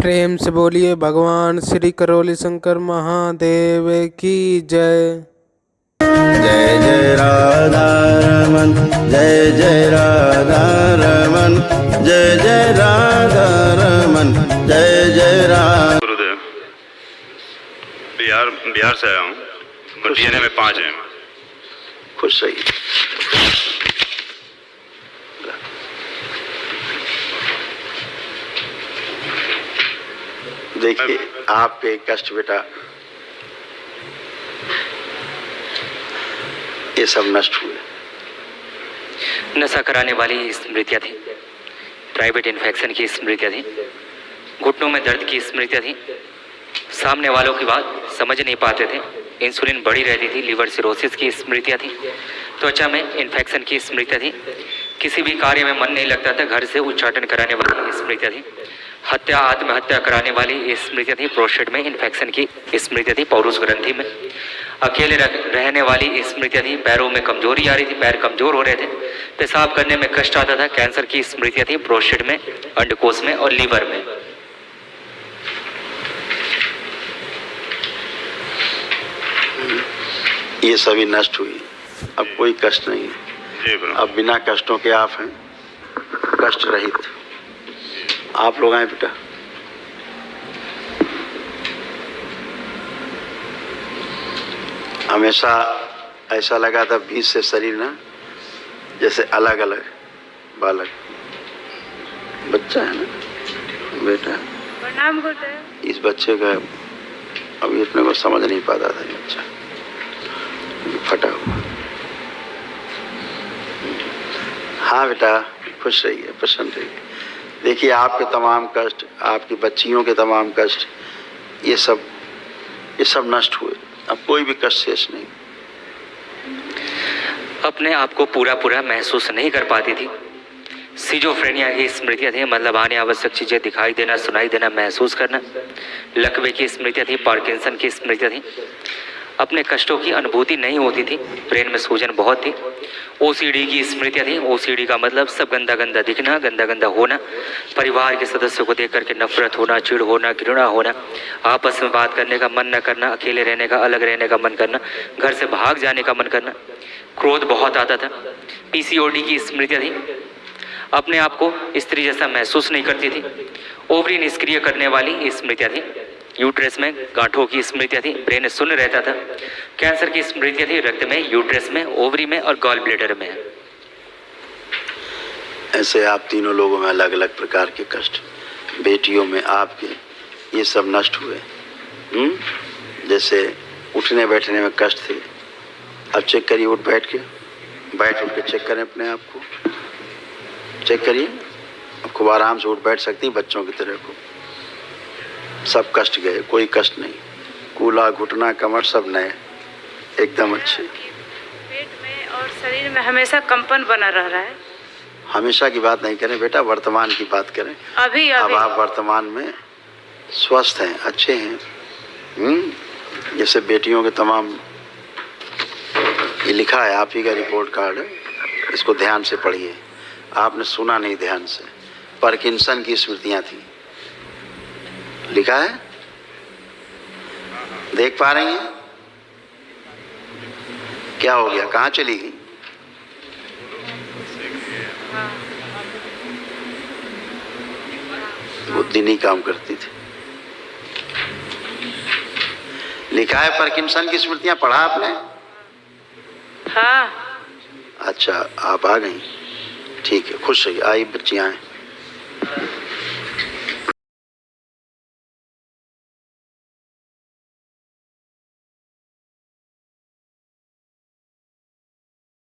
प्रेम से बोलिए भगवान श्री करौली शंकर महादेव की जय। जय जय राधा रमन, जय जय राधा रमन, जय जय राधा रमन, जय जय राधा। गुरुदेव, बिहार से आया हूँ और डीएनए में 5 हैं। खुश रहिए। देखिए आपके कष्ट बेटा ये सब नष्ट हुए। नशा कराने वाली स्मृतियाँ थी, प्राइवेट इन्फेक्शन की स्मृतियाँ थी, घुटनों में दर्द की स्मृतियाँ थी, सामने वालों की बात समझ नहीं पाते थे, इंसुलिन बढ़ी रहती थी, लिवर सिरोसिस की स्मृतियाँ थी, त्वचा में इन्फेक्शन की स्मृतियाँ थी, किसी भी कार्य में मन नहीं लगता था, घर से उच्चाटन कराने वाली स्मृतियाँ थी, हत्या आत्महत्या कराने वाली स्मृतियाँ थी, प्रोस्टेट में इन्फेक्शन की स्मृतियाँ थी, पौरुष ग्रंथि में अकेले रहने वाली स्मृतियाँ थी, पैरों में कमजोरी आ रही थी, पैर कमजोर हो रहे थे, पेशाब करने में कष्ट आता था, कैंसर की स्मृतियाँ थी, प्रोस्टेट में, अंडकोश में और लीवर में। ये सभी नष्ट हुई। अब कोई कष्ट नहीं है। अब बिना कष्टों के आप हैं, कष्ट रहित। आप लोग आए बेटा। हमेशा ऐसा लगा था बीच से शरीर ना जैसे अलग अलग बालक बच्चा है ना बेटा। प्रणाम गुरुदेव। इस बच्चे का अभी इतने को समझ नहीं पाता था बच्चा फटा हुआ। हाँ बेटा खुश रहिए, प्रसन्न रहिए। देखिए आपके तमाम कष्ट, आपकी बच्चियों के तमाम कष्ट, ये सब नष्ट हुए। अब कोई भी कष्ट शेष नहीं। अपने आप को पूरा महसूस नहीं कर पाती थी। सिजोफ्रेनिया की स्मृतियाँ थी, मतलब आने आवश्यक चीज़ें दिखाई देना, सुनाई देना, महसूस करना। लकवे की स्मृतियाँ थी, पार्किंसन की स्मृतियाँ थी। अपने कष्टों की अनुभूति नहीं होती थी, ब्रेन में सूजन बहुत थी। ओसीडी की स्मृतियाँ थी। ओसीडी का मतलब सब गंदा गंदा दिखना, गंदा गंदा होना, परिवार के सदस्यों को देख करके नफरत होना, चिढ़ होना, घृणा होना, आपस में बात करने का मन न करना, अकेले रहने का, अलग रहने का मन करना, घर से भाग जाने का मन करना, क्रोध बहुत आता था। पीसीओडी की स्मृतियाँ थी। अपने आप को स्त्री जैसा महसूस नहीं करती थी। ओवरी निष्क्रिय करने वाली स्मृतियाँ थी। यूट्रस में गांठों की स्मृतियाँ थी, ब्रेन शून्य रहता था। कैंसर की स्मृतियाँ थी, रक्त में, यूट्रस में, ओवरी में और गॉल ब्लैडर में। ऐसे आप तीनों लोगों में अलग अलग प्रकार के कष्ट, बेटियों में आपके, ये सब नष्ट हुए। जैसे उठने बैठने में कष्ट थे, अब चेक करिए, उठ के चेक करें अपने आप को, चेक करिए। अब खूब आराम से उठ बैठ सकती हैं बच्चों की तरह को। सब कष्ट गए, कोई कष्ट नहीं। कूला, घुटना, कमर सब नए, एकदम अच्छे। पेट में और शरीर में हमेशा कंपन बना रह रहा है। हमेशा की बात नहीं करें बेटा, वर्तमान की बात करें। अभी अब आप वर्तमान में स्वस्थ हैं, अच्छे हैं। जैसे बेटियों के तमाम, ये लिखा है आप ही का रिपोर्ट कार्ड है, इसको ध्यान से पढ़िए। आपने सुना नहीं ध्यान से। पार्किंसन की स्मृतियाँ थी, लिखा है, देख पा रही हैं? क्या हो गया, कहाँ चली गई? बुद्धि नहीं काम करती थी। लिखा है पार्किंसन की स्मृतियां, पढ़ा आपने? हाँ। अच्छा आप आ गई, ठीक है, खुश रहिए। आई बच्चियां हैं।